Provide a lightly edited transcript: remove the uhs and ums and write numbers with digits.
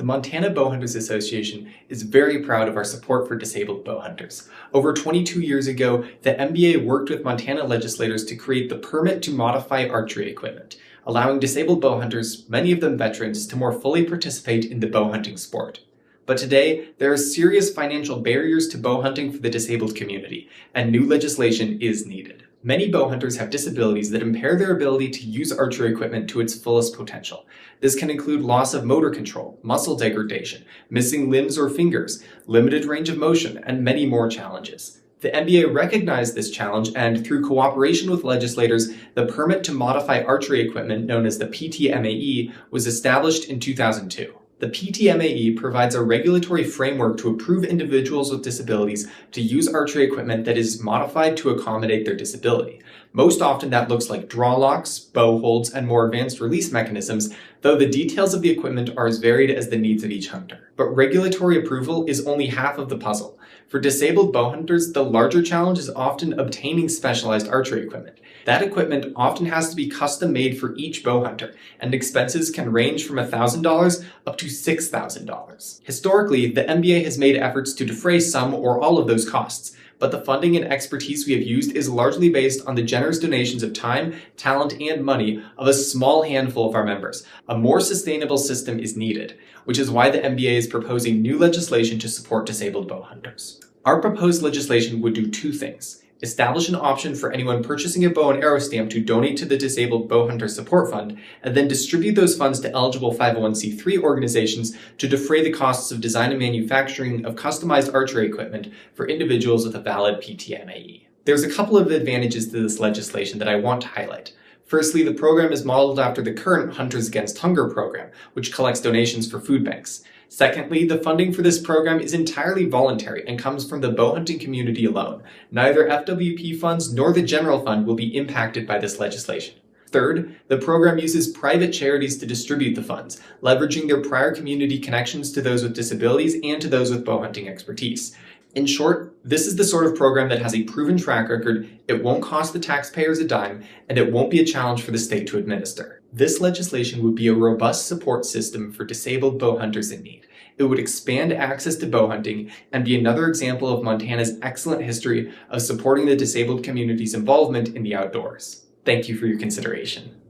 The Montana Bowhunters Association is very proud of our support for disabled bowhunters. Over 22 years ago, the MBA worked with Montana legislators to create the permit to modify archery equipment, allowing disabled bowhunters, many of them veterans, to more fully participate in the bowhunting sport. But today, there are serious financial barriers to bowhunting for the disabled community, and new legislation is needed. Many bowhunters have disabilities that impair their ability to use archery equipment to its fullest potential. This can include loss of motor control, muscle degradation, missing limbs or fingers, limited range of motion, and many more challenges. The MBA recognized this challenge and, through cooperation with legislators, the permit to modify archery equipment, known as the PTMAE, was established in 2002. The PTMAE provides a regulatory framework to approve individuals with disabilities to use archery equipment that is modified to accommodate their disability. Most often that looks like draw locks, bow holds, and more advanced release mechanisms, though the details of the equipment are as varied as the needs of each hunter. But regulatory approval is only half of the puzzle. For disabled bowhunters, the larger challenge is often obtaining specialized archery equipment. That equipment often has to be custom made for each bowhunter, and expenses can range from $1,000 up to $6,000. Historically, the MBA has made efforts to defray some or all of those costs, but the funding and expertise we have used is largely based on the generous donations of time, talent, and money of a small handful of our members. A more sustainable system is needed, which is why the MBA is proposing new legislation to support disabled bowhunters. Our proposed legislation would do two things. Establish an option for anyone purchasing a bow and arrow stamp to donate to the Disabled Bowhunter Support Fund, and then distribute those funds to eligible 501c3 organizations to defray the costs of design and manufacturing of customized archery equipment for individuals with a valid PTMAE. There's a couple of advantages to this legislation that I want to highlight. Firstly, the program is modeled after the current Hunters Against Hunger program, which collects donations for food banks. Secondly, the funding for this program is entirely voluntary and comes from the bowhunting community alone. Neither FWP funds nor the general fund will be impacted by this legislation. Third, the program uses private charities to distribute the funds, leveraging their prior community connections to those with disabilities and to those with bowhunting expertise. In short, this is the sort of program that has a proven track record, it won't cost the taxpayers a dime, and it won't be a challenge for the state to administer. This legislation would be a robust support system for disabled bowhunters in need. It would expand access to bowhunting and be another example of Montana's excellent history of supporting the disabled community's involvement in the outdoors. Thank you for your consideration.